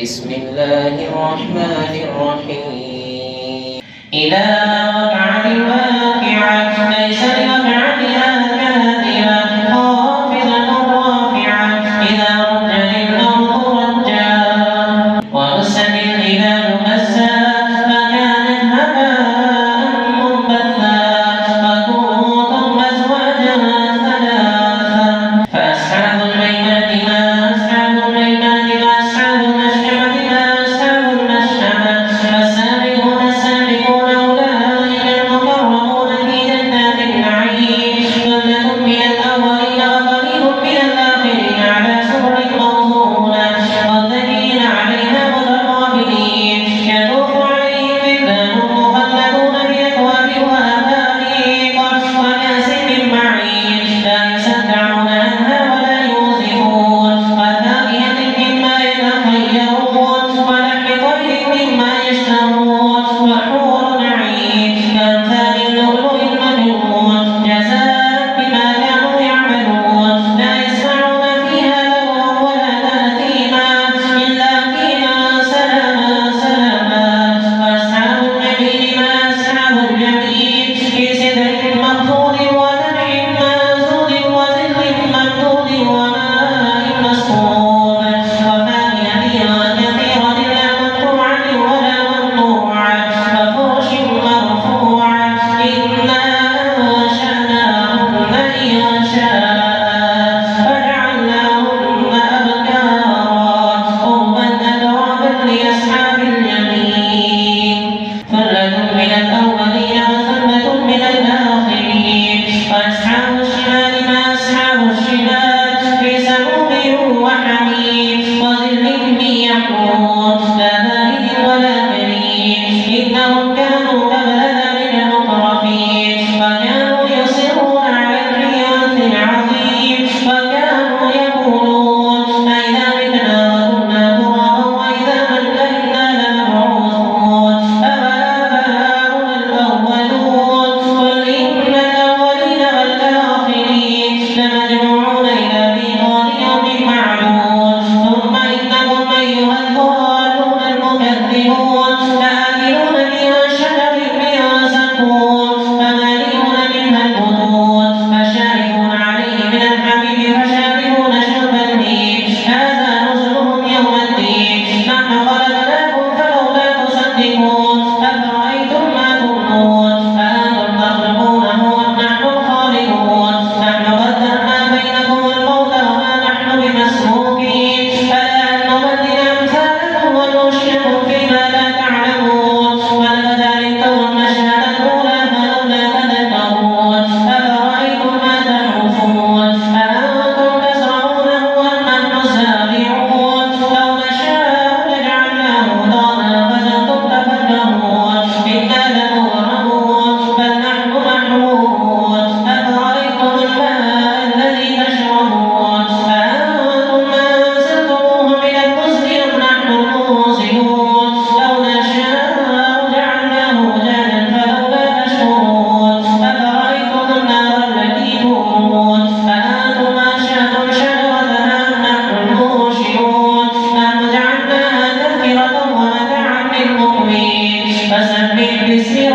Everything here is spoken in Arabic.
بسم الله الرحمن الرحيم. إذا وقعت الواقعة ليس لوقعتها كاذبة خافضة رافعة إذا رجت الأرض رجا وبست الجبال بسا فكانت هباء منبثا وكنتم أزواجا ثلاثا فأصحاب الميمنة ما أصحاب الميمنة وأصحاب المشأمة ما أصحاب المشأمة والسابقون السابقون أولئك المقربون في جنات النعيم ثلة من الأولين وقليل من الآخرين على سرر موضونة متكئين عليها متقابلين يطوف عليهم ولدان مخلدون بأكواب وأباريق وكأس من معين لا يصدعون عنها ولا يوزفون وفاكهة مما يتخيرون ولحم طير مما يشتهون وحور عين كأمثال اللؤلؤ المكنون جزاء بما كانوا يعملون لا يسمعون فيها لغوا ولا تأثيما إلا قيلا سلاما سلاما وأصحاب اليمين ما أصحاب اليمين في سدر مخضود ونبع منضود وظل ممدود وماء مسكوب وفاكهة كثيرة لا مقطوعة ولا ممنوعة وفرش مرفوعة إنا أنشأناهن إنشاء فجعلناهن أبكارا عربا أترابا لأصحاب اليمين ثلة من الأولين وثلة من الآخرين وأصحاب الشمال ما أصحاب الشمال في سموم وحميم وظل من يحمون لا بارد ولا كريم إنهم كانوا قبل ذلك مترفين وكانوا يصرون على الحنث العظيم وكانوا يقولون أئذا متنا وكنا ترابا وإذا منا لمبعوثون أوآباؤنا الأولون قل إن الأولين والآخرين لمجموعون إلى ميقات يوم معلوم ثم إنكم أيها الضالون المكذبون لآكلون من شجر من زقوم فمالئون منها البطون فشاربون عليه من الحميم فشاربون شرب الهيم هذا نزلهم يوم الدين نحن خلقناكم فلولا تصدقون أفرأيتم ما تمنون أأنتم تخلقونه أم نحن الخالقون نحن قدرنا بينكم الموت وما نحن بمسبوقين ألا أن نبدل أمثالكم وننشئكم فيما لا تعلمون ولقد علمتم النشأة الأولى فلولا تذكرون أفرأيتم ما تحرثون أأنتم تزرعونه أم نحن الزارعون لو نشاء لجعلناه ضالا فظلتم تفكرون إنا لمغرمون بل نحن محرومون أفرأيتم الماء الذي تشربون أأنتم أنزلتموه من المزن أم نحن المنزلون لو نشاء جعلناه جالا فلولا تشكرون أفرأيتم النار التي تورون أأنتم أنشأتم شجرتها أم نحن المنشئون نحن جعلناها تذكرة ومتاعا للمقوين فسبح باسم